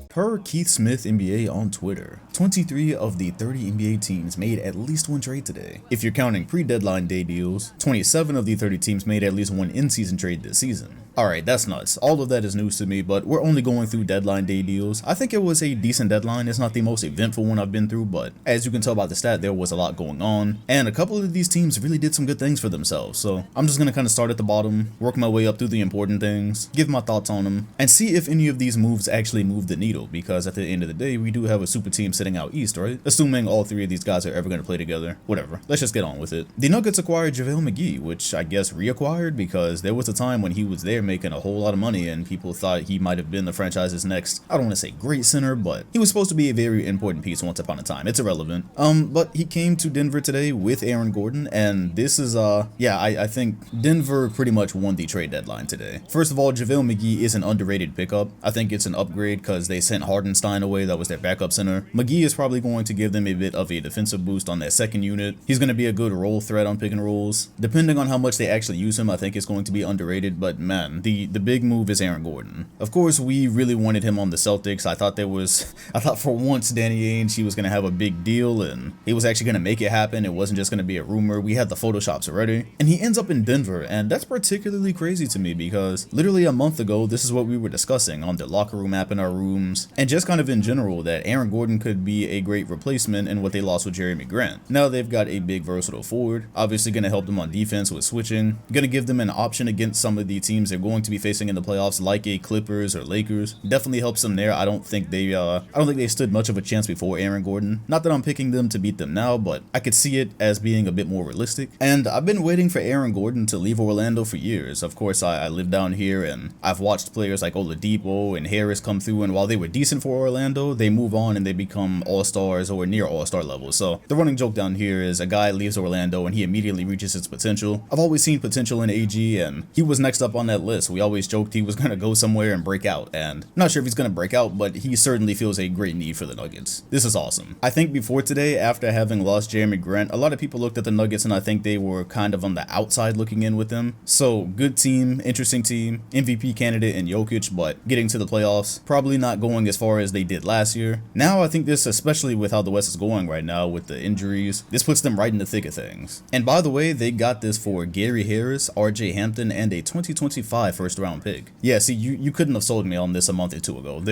Per Keith Smith NBA on Twitter, 23 of the 30 NBA teams made at least one trade today. If you're counting pre-deadline day deals, 27 of the 30 teams made at least one in-season trade this season. Alright, that's nuts. All of that is news to me, but we're only going through deadline day deals. I think it was a decent deadline. It's not the most eventful one I've been through, but as you can tell by the stat, there was a lot going on, and a couple of these teams really did some good things for themselves. So I'm just gonna kind of start at the bottom, work my way up through the important things, give my thoughts on them, and see if any of these moves actually move the needle, because at the end of the day, we do have a super team sitting out east, right? Assuming all three of these guys are ever gonna play together. Whatever, let's just get on with it. The Nuggets acquired JaVale McGee, which I guess reacquired, because there was a time when he was there making a whole lot of money and people thought he might have been the franchise's next, I don't want to say great center, but he was supposed to be a very important piece once upon a time. It's irrelevant. But he came to Denver today with Aaron Gordon, and this is I think Denver pretty much won the trade deadline today. First of all, JaVale McGee is an underrated pickup. I think it's an upgrade because they sent Hardenstein away. That was their backup center. McGee is probably going to give them a bit of a defensive boost on that second unit. He's going to be a good role threat on pick and rolls. Depending on how much they actually use him, I think it's going to be underrated, but man, the big move is Aaron Gordon. Of course, we really wanted him on the Celtics. I thought for once Danny Ainge, he was going to have a big deal and he was actually going to make it happen. It wasn't just going to be a rumor. We had the photoshops already, and he ends up in Denver, and that's particularly crazy to me because literally a month ago, this is what we were discussing on the locker room app in our rooms, and just kind of in general, that Aaron Gordon could be a great replacement in what they lost with Jeremy Grant. Now they've got a big versatile forward, obviously going to help them on defense with switching, going to give them an option against some of the teams they're going to be facing in the playoffs, like a Clippers or Lakers. Definitely helps them there. I don't think they stood much of a chance before Aaron Gordon. Not that I'm picking them to beat them now, but I could see it as being a bit more realistic. And I've been waiting for Aaron Gordon to leave Orlando for years. Of course, I live down here and I've watched players like Oladipo and Harris come through, and while they were decent for Orlando, they move on and they become all-stars or near all-star level. So the running joke down here is a guy leaves Orlando and he immediately reaches his potential. I've always seen potential in AG, and he was next up on that list. We always joked he was going to go somewhere and break out, and I'm not sure if he's going to break out, but he certainly feels a great need for the Nuggets. This is awesome. I think before today, after having lost Jeremy Grant, a lot of people looked at the Nuggets and I think they were kind of on the outside looking in with them. So good team, interesting team, MVP candidate in Jokic, but getting to the playoffs, probably not going as far as they did last year. Now I think this, especially with how the West is going right now with the injuries, this puts them right in the thick of things. And by the way, they got this for Gary Harris, RJ Hampton, and a 2025 first round pick. Yeah, see, you couldn't have sold me on this a month or two ago.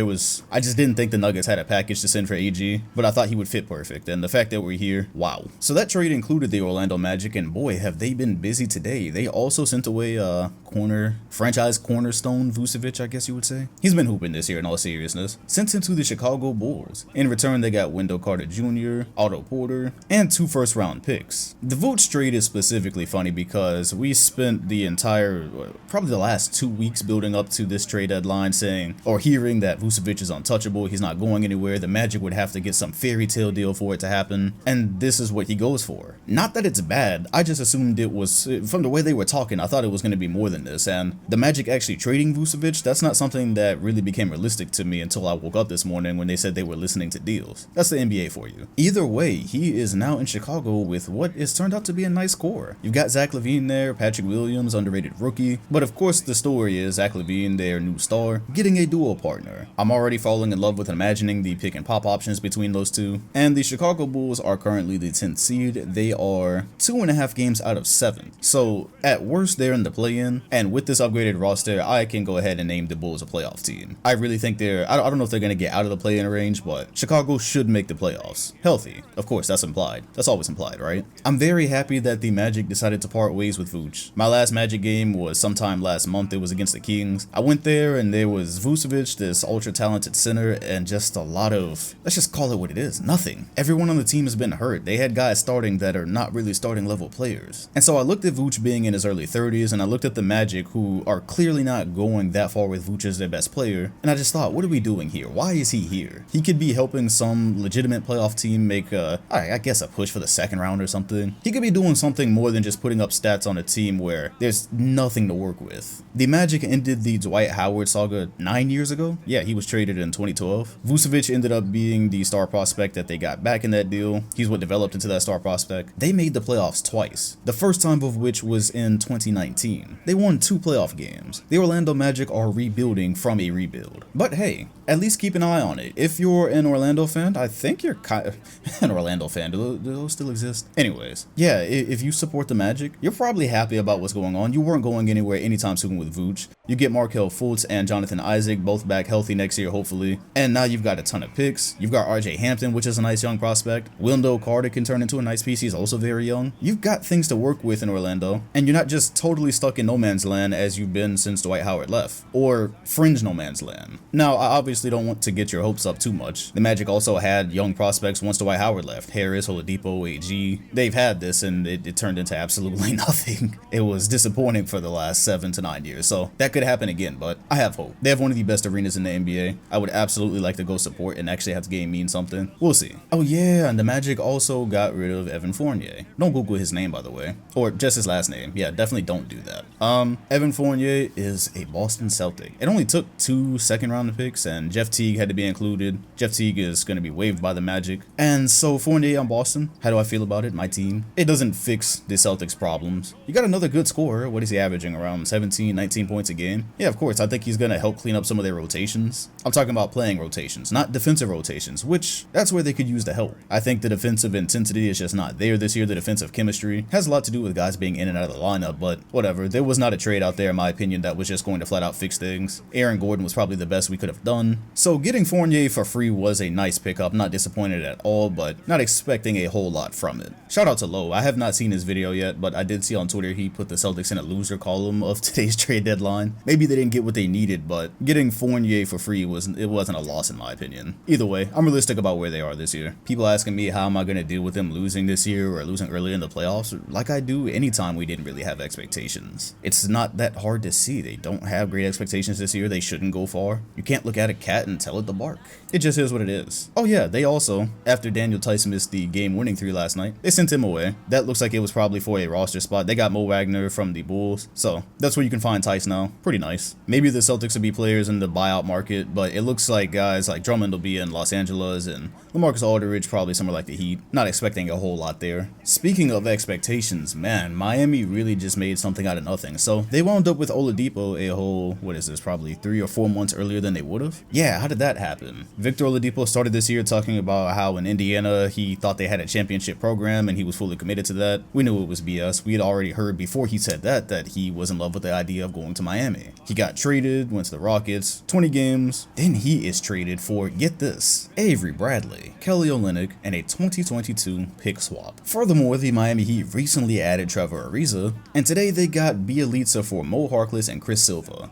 I just didn't think the Nuggets had a package to send for AG, but I thought he would fit perfect, and the fact that we're here, wow. So that trade included the Orlando Magic, and boy, have they been busy today. They also sent away franchise cornerstone Vucevic, I guess you would say. He's been hooping this year in all seriousness. Sent him to the Chicago Bulls. In return, they got Wendell Carter Jr., Otto Porter, and 2 first-round picks. The Vooch trade is specifically funny because we spent the entire, probably the last 2 weeks building up to this trade deadline saying, or hearing that Vucevic is untouchable, he's not going anywhere, the Magic would have to get some fairy tale deal for it to happen, and this is what he goes for. Not that it's bad, I just assumed it was, from the way they were talking, I thought it was going to be more than this, and the Magic actually trading Vucevic, that's not something that really became realistic to me until I woke up this morning when they said they were listening to deals. That's the NBA for you. Either way, he is now in Chicago with what is turned out to be a nice core. You've got Zach LaVine there, Patrick Williams, underrated rookie, but of course the story is Zach LaVine, their new star, getting a duo partner. I'm already falling in love with imagining the pick and pop options between those two, and the Chicago Bulls are currently the 10th seed. They are 2.5 games out of 7, so at worst they're in the play-in, and with this upgraded roster, I can go ahead and name the Bulls a playoff team. I really think I don't know if they're going to get out of the play-in range, but Chicago should make the playoffs. Healthy. Of course, that's implied. That's always implied, right? I'm very happy that the Magic decided to part ways with Vooch. My last Magic game was sometime last month. It was against the Kings. I went there and there was Vucevic, this ultra-talented center, and just a lot of, let's just call it what it is, nothing. Everyone on the team has been hurt. They had guys starting that are not really starting level players. And so I looked at Vooch being in his early 30s, and I looked at the Magic, who are clearly not going that far with Vooch as their best player, and I just thought, what are we doing doing here? Why is he here? He could be helping some legitimate playoff team make I guess a push for the second round or something. He could be doing something more than just putting up stats on a team where there's nothing to work with. The Magic ended the Dwight Howard saga 9 years ago. Yeah, he was traded in 2012. Vucevic ended up being the star prospect that they got back in that deal. He's what developed into that star prospect. They made the playoffs twice, the first time of which was in 2019. They won 2 playoff games. The Orlando Magic are rebuilding from a rebuild. But hey, at least keep an eye on it. If you're an Orlando fan, I think you're kind of an Orlando fan. Do those still exist? Anyways, yeah, if you support the Magic, you're probably happy about what's going on. You weren't going anywhere anytime soon with Vooch. You get Markelle Fultz and Jonathan Isaac both back healthy next year, hopefully. And now you've got a ton of picks. You've got RJ Hampton, which is a nice young prospect. Wendell Carter can turn into a nice piece. He's also very young. You've got things to work with in Orlando, and you're not just totally stuck in no man's land as you've been since Dwight Howard left, or fringe no man's land. Now, I obviously don't want to get your hopes up too much. The Magic also had young prospects once Dwight Howard left. Harris, Oladipo, AG. They've had this, and it turned into absolutely nothing. It was disappointing for the last 7 to 9 years, so that could happen again, but I have hope. They have one of the best arenas in the NBA. I would absolutely like to go support and actually have the game mean something. We'll see. Oh yeah, and the Magic also got rid of Evan Fournier. Don't Google his name, by the way, or just his last name. Yeah, definitely don't do that. Evan Fournier is a Boston Celtic. It only took 2 second-round picks, and Jeff Teague had to be included. Jeff Teague is going to be waived by the Magic, and so Fournier on Boston. How do I feel about it? My team. It doesn't fix the Celtics' problems. You got another good scorer. What is he averaging? Around 17, 19 points a game? Yeah, of course. I think he's going to help clean up some of their rotations. I'm talking about playing rotations, not defensive rotations, which that's where they could use the help. I think the defensive intensity is just not there this year. The defensive chemistry has a lot to do with guys being in and out of the lineup, but whatever. There was not a trade out there, in my opinion, that was just going to flat out fix things. Aaron Gordon was probably the best we could have done. So getting Fournier for free was a nice pickup. Not disappointed at all, but not expecting a whole lot from it. Shout out to Lowe. I have not seen his video yet, but I did see on Twitter he put the Celtics in a loser column of today's trade deadline. Maybe they didn't get what they needed, but getting Fournier for free wasn't a loss in my opinion. Either way, I'm realistic about where they are this year. People asking me how am I going to deal with them losing this year or losing early in the playoffs, like I do anytime we didn't really have expectations. It's not that hard to see. They don't have great expectations this year. They shouldn't go far. You can't look at a cat and tell it to bark. It just is what it is. Oh yeah, they also, after Daniel Tice missed the game-winning 3 last night, they sent him away. That looks like it was probably for a roster spot. They got Mo Wagner from the Bulls, so that's where you can find Tice now. Pretty nice. Maybe the Celtics will be players in the buyout market, but it looks like guys like Drummond will be in Los Angeles and LaMarcus Aldridge probably somewhere like the Heat. Not expecting a whole lot there. Speaking of expectations, man, Miami really just made something out of nothing. So they wound up with Oladipo a whole, what is this, probably 3 or 4 months earlier than they would have? Yeah, how did that happen? Victor Oladipo started this year talking about how in Indiana he thought they had a championship program and he was fully committed to that. We knew it was BS. We had already heard before he said that he was in love with the idea of going to Miami. He got traded, went to the Rockets, 20 games, then he is traded for, get this, Avery Bradley, Kelly Olynyk, and a 2022 pick swap. Furthermore, the Miami Heat recently added Trevor Ariza, and today they got Bielitsa for Mo Harkless and Chris Silva.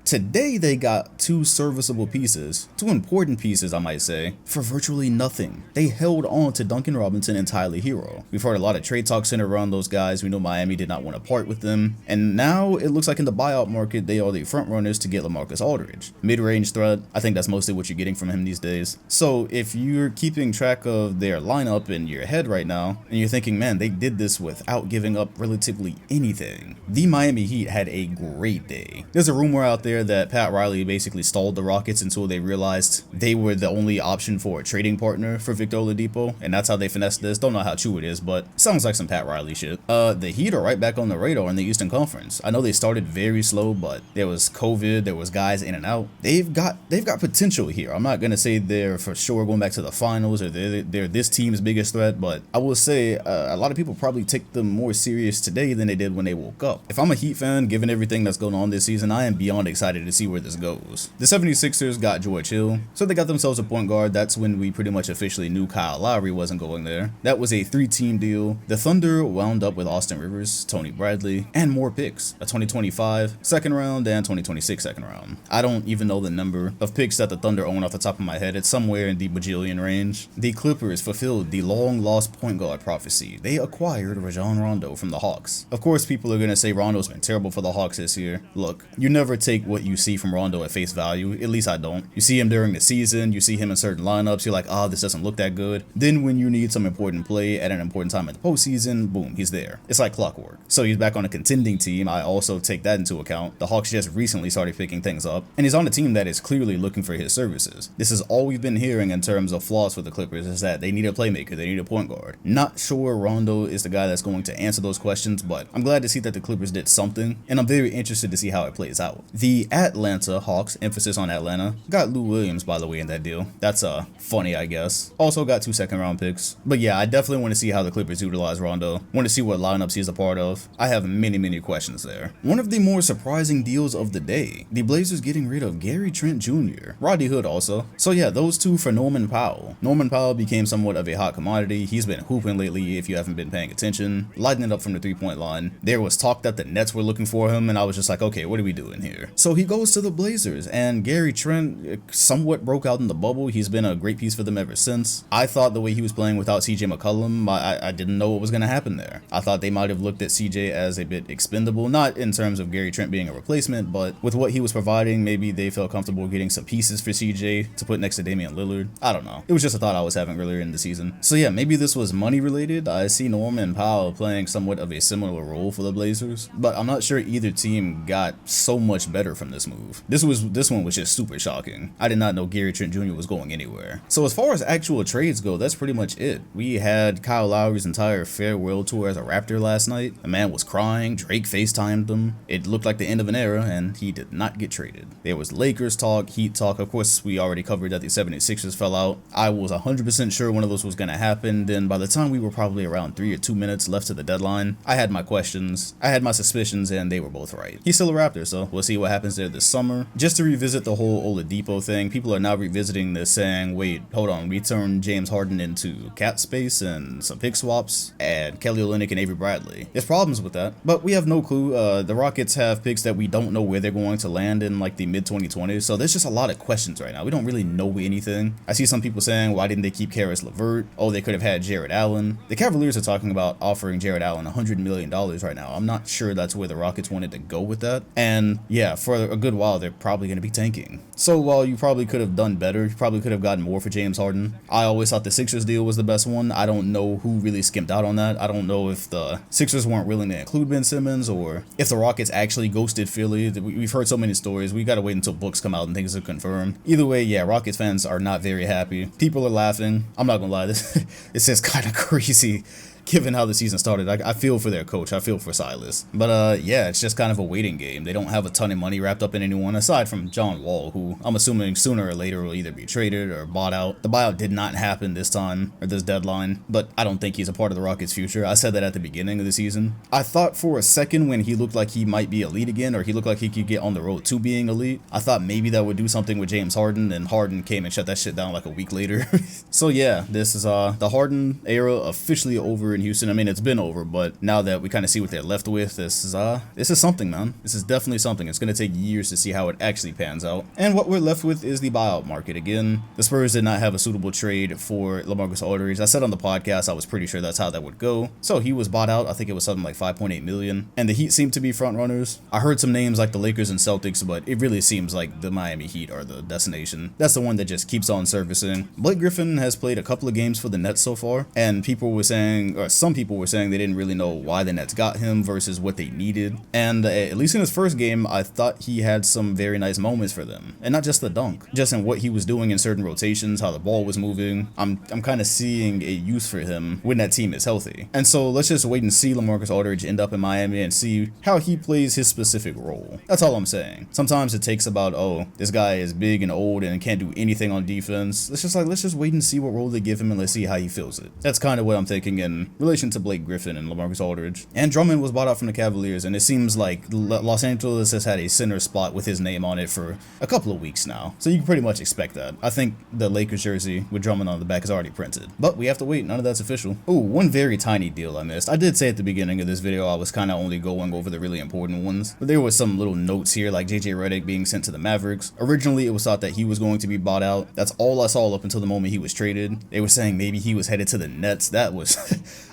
Today they got 2 serviceable pieces, 2 important pieces I might say, for virtually nothing. They held on to Duncan Robinson and Tyler Hero. We've heard a lot of trade talk centered around those guys. We know Miami did not want to part with them, and now it looks like in the buyout market they are the front runners to get LaMarcus Aldridge. Mid-range threat, I think that's mostly what you're getting from him these days. So if you're keeping track of their lineup in your head right now, and you're thinking, man, they did this without giving up relatively anything, the Miami Heat had a great day. There's a rumor out there that Pat Riley basically stalled the Rockets until they realized they were the only option for a trading partner for Victor Oladipo, and that's how they finessed this. Don't know how true it is, but sounds like some Pat Riley shit. The Heat are right back on the radar in the Eastern Conference. I know they started very slow, but there was COVID, there was guys in and out. They've got potential here. I'm not gonna say they're for sure going back to the finals or they're this team's biggest threat, but I will say a lot of people probably take them more serious today than they did when they woke up. If I'm a Heat fan, given everything that's going on this season, I am beyond excited to see where this goes. The 76ers got George Hill, so they got themselves a point guard. That's when we pretty much officially knew Kyle Lowry wasn't going there. That was a 3-team deal. The Thunder wound up with Austin Rivers, Tony Bradley, and more picks, a 2025 second round and 2026 second round. I don't even know the number of picks that the Thunder own off the top of my head. It's somewhere in the bajillion range. The Clippers fulfilled the long-lost point guard prophecy. They acquired Rajon Rondo from the Hawks. Of course, people are going to say Rondo's been terrible for the Hawks this year. Look, you never take what you see from Rondo at face value, at least least I don't. You see him during the season, you see him in certain lineups, you're like, oh, this doesn't look that good. Then when you need some important play at an important time in the postseason, boom, he's there. It's like clockwork. So he's back on a contending team. I also take that into account. The Hawks just recently started picking things up, and he's on a team that is clearly looking for his services. This is all we've been hearing in terms of flaws for the Clippers, is that they need a playmaker, they need a point guard. Not sure Rondo is the guy that's going to answer those questions, but I'm glad to see that the Clippers did something, and I'm very interested to see how it plays out. The Atlanta Hawks, emphasis on Atlanta, got Lou Williams, by the way, in that deal. That's funny, I guess. Also got 2 second-round picks. But yeah, I definitely want to see how the Clippers utilize Rondo. Want to see what lineups he's a part of. I have many questions there. One of the more surprising deals of the day, the Blazers getting rid of Gary Trent Jr., Rodney Hood also. So yeah, those two for Norman Powell. Norman Powell became somewhat of a hot commodity. He's been hooping lately if you haven't been paying attention, lighting it up from the 3-point line. There was talk that the Nets were looking for him, and I was just like, okay, what are we doing here? So he goes to the Blazers, and Gary Trent somewhat broke out in the bubble. He's been a great piece for them ever since. I thought the way he was playing without CJ McCollum, I didn't know what was going to happen there. I thought they might have looked at CJ as a bit expendable, not in terms of Gary Trent being a replacement, but with what he was providing, maybe they felt comfortable getting some pieces for CJ to put next to Damian Lillard. I don't know. It was just a thought I was having earlier in the season. So yeah, maybe this was money related. I see Norman Powell playing somewhat of a similar role for the Blazers, but I'm not sure either team got so much better from this move. This one was just super shocking. I did not know Gary Trent Jr. was going anywhere. So as far as actual trades go, that's pretty much it. We had Kyle Lowry's entire farewell tour as a Raptor last night. The man was crying. Drake FaceTimed him. It looked like the end of an era, and he did not get traded. There was Lakers talk, Heat talk. Of course, we already covered that the 76ers fell out. I was 100% sure one of those was going to happen. Then by the time we were probably around 3 or 2 minutes left to the deadline, I had my questions, I had my suspicions, and they were both right. He's still a Raptor, so we'll see what happens there this summer. Just to revisit the whole Oladipo thing, people are now revisiting this saying, wait, hold on, we turned James Harden into cap space and some pick swaps, and Kelly Olynyk and Avery Bradley. There's problems with that, but we have no clue. The Rockets have picks that we don't know where they're going to land in like the mid-2020s, so there's just a lot of questions right now. We don't really know anything. I see some people saying, why didn't they keep Karis LeVert? Oh, they could have had Jared Allen. The Cavaliers are talking about offering Jared Allen $100 million right now. I'm not sure that's where the Rockets wanted to go with that. And yeah, for a good while, they're probably going to be tanking. So while you probably could have done better, you probably could have gotten more for James Harden. I always thought the Sixers deal was the best one. I don't know who really skimped out on that. I don't know if the Sixers weren't willing to include Ben Simmons or if the Rockets actually ghosted Philly. We've heard so many stories. We got to wait until books come out and things are confirmed. Either way, yeah, Rockets fans are not very happy. People are laughing. I'm not going to lie. This is kind of crazy. Given how the season started, I feel for their coach. I feel for Silas. But yeah, it's just kind of a waiting game. They don't have a ton of money wrapped up in anyone aside from John Wall, who I'm assuming sooner or later will either be traded or bought out. The buyout did not happen this time or this deadline, but I don't think he's a part of the Rockets' future. I said that at the beginning of the season. I thought for a second when he looked like he might be elite again, or he looked like he could get on the road to being elite, I thought maybe that would do something with James Harden, and Harden came and shut that shit down like a week later. So yeah, this is the Harden era officially over in Houston. I mean, it's been over, but now that we kind of see what they're left with, this is something, man. This is definitely something. It's going to take years to see how it actually pans out. And what we're left with is the buyout market again. The Spurs did not have a suitable trade for LaMarcus Aldridge. I said on the podcast I was pretty sure that's how that would go. So he was bought out. I think it was something like $5.8 million. And the Heat seem to be front runners. I heard some names like the Lakers and Celtics, but it really seems like the Miami Heat are the destination. That's the one that just keeps on surfacing. Blake Griffin has played a couple of games for the Nets so far, and people were saying, or some people were saying, they didn't really know why the Nets got him versus what they needed. And at least in his first game, I thought he had some very nice moments for them. And not just the dunk, just in what he was doing in certain rotations, how the ball was moving. I'm kind of seeing a use for him when that team is healthy. And so let's just wait and see LaMarcus Aldridge end up in Miami and see how he plays his specific role. That's all I'm saying. Sometimes it takes about, oh, this guy is big and old and can't do anything on defense. Let's just wait and see what role they give him and let's see how he feels it. That's kind of what I'm thinking in relation to Blake Griffin and LaMarcus Aldridge. And Drummond was bought out from the Cavaliers, and it seems like Los Angeles has had a center spot with his name on it for a couple of weeks now. So you can pretty much expect that. I think the Lakers jersey with Drummond on the back is already printed. But we have to wait. None of that's official. Oh, one very tiny deal I missed. I did say at the beginning of this video I was kind of only going over the really important ones. But there was some little notes here like JJ Redick being sent to the Mavericks. Originally, it was thought that he was going to be bought out. That's all I saw up until the moment he was traded. They were saying maybe he was headed to the Nets. That was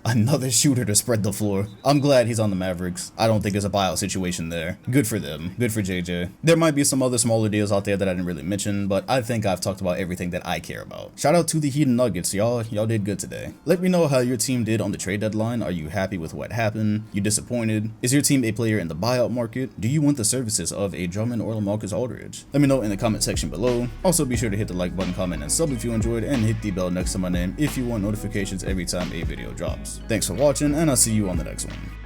Another shooter to spread the floor. I'm glad he's on the Mavericks. I don't think there's a buyout situation there. Good for them. Good for JJ. There might be some other smaller deals out there that I didn't really mention, but I think I've talked about everything that I care about. Shout out to the Heat and Nuggets, y'all did good today. Let me know how your team did on the trade deadline. Are you happy with what happened? You disappointed? Is your team a player in the buyout market? Do you want the services of a Drummond or LaMarcus Aldridge? Let me know in the comment section below. Also be sure to hit the like button, comment, and sub if you enjoyed, and hit the bell next to my name if you want notifications every time a video drops. Thanks for watching, and I'll see you on the next one.